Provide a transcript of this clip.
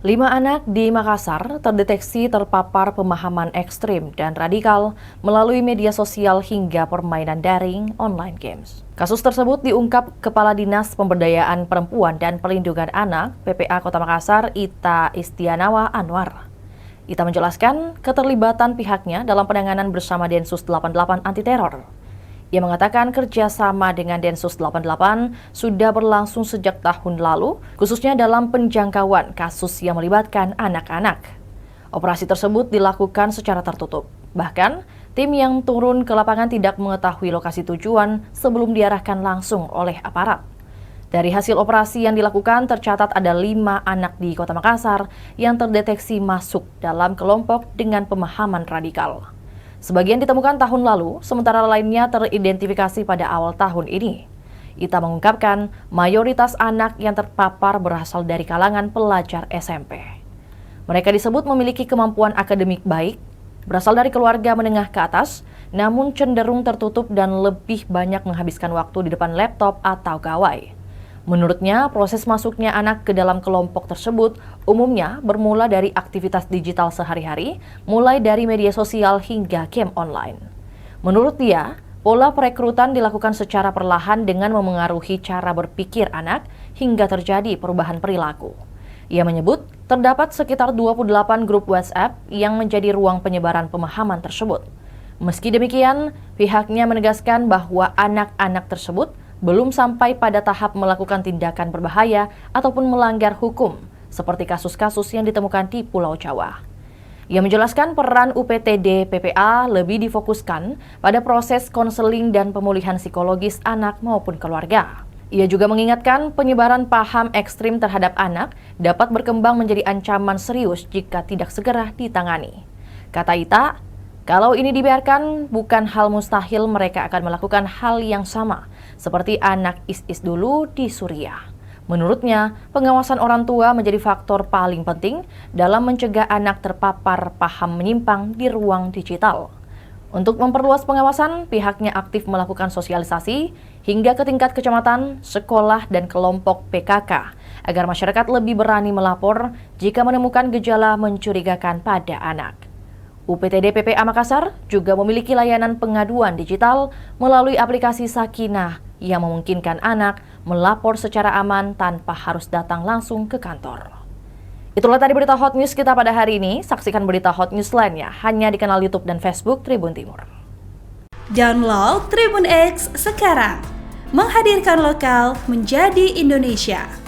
5 anak di Makassar terdeteksi terpapar pemahaman ekstrim dan radikal melalui media sosial hingga permainan daring online games. Kasus tersebut diungkap Kepala Dinas Pemberdayaan Perempuan dan Perlindungan Anak PPA Kota Makassar, Ita Istianawa Anwar. Ita menjelaskan keterlibatan pihaknya dalam penanganan bersama Densus 88 anti teror. Ia mengatakan kerjasama dengan Densus 88 sudah berlangsung sejak tahun lalu, khususnya dalam penjangkauan kasus yang melibatkan anak-anak. Operasi tersebut dilakukan secara tertutup. Bahkan, tim yang turun ke lapangan tidak mengetahui lokasi tujuan sebelum diarahkan langsung oleh aparat. Dari hasil operasi yang dilakukan, tercatat ada 5 anak di Kota Makassar yang terdeteksi masuk dalam kelompok dengan pemahaman radikal. Sebagian ditemukan tahun lalu, sementara lainnya teridentifikasi pada awal tahun ini. Ita mengungkapkan mayoritas anak yang terpapar berasal dari kalangan pelajar SMP. Mereka disebut memiliki kemampuan akademik baik, berasal dari keluarga menengah ke atas, namun cenderung tertutup dan lebih banyak menghabiskan waktu di depan laptop atau gawai. Menurutnya, proses masuknya anak ke dalam kelompok tersebut umumnya bermula dari aktivitas digital sehari-hari, mulai dari media sosial hingga game online. Menurut dia, pola perekrutan dilakukan secara perlahan dengan memengaruhi cara berpikir anak hingga terjadi perubahan perilaku. Ia menyebut terdapat sekitar 28 grup WhatsApp yang menjadi ruang penyebaran pemahaman tersebut. Meski demikian, pihaknya menegaskan bahwa anak-anak tersebut belum sampai pada tahap melakukan tindakan berbahaya ataupun melanggar hukum, seperti kasus-kasus yang ditemukan di Pulau Jawa. Ia menjelaskan peran UPTD PPA lebih difokuskan pada proses konseling dan pemulihan psikologis anak maupun keluarga. Ia juga mengingatkan penyebaran paham ekstrim terhadap anak dapat berkembang menjadi ancaman serius jika tidak segera ditangani. Kata Ita, kalau ini dibiarkan, bukan hal mustahil mereka akan melakukan hal yang sama, seperti anak Is-Is dulu di Suriah. Menurutnya, pengawasan orang tua menjadi faktor paling penting dalam mencegah anak terpapar paham menyimpang di ruang digital. Untuk memperluas pengawasan, pihaknya aktif melakukan sosialisasi hingga ke tingkat kecamatan, sekolah, dan kelompok PKK, agar masyarakat lebih berani melapor jika menemukan gejala mencurigakan pada anak. UPTD PPA Makassar juga memiliki layanan pengaduan digital melalui aplikasi Sakinah yang memungkinkan anak melapor secara aman tanpa harus datang langsung ke kantor. Itulah tadi berita Hot News kita pada hari ini. Saksikan berita Hot News lainnya hanya di kanal YouTube dan Facebook Tribun Timur. Download Tribun X sekarang, menghadirkan lokal menjadi Indonesia.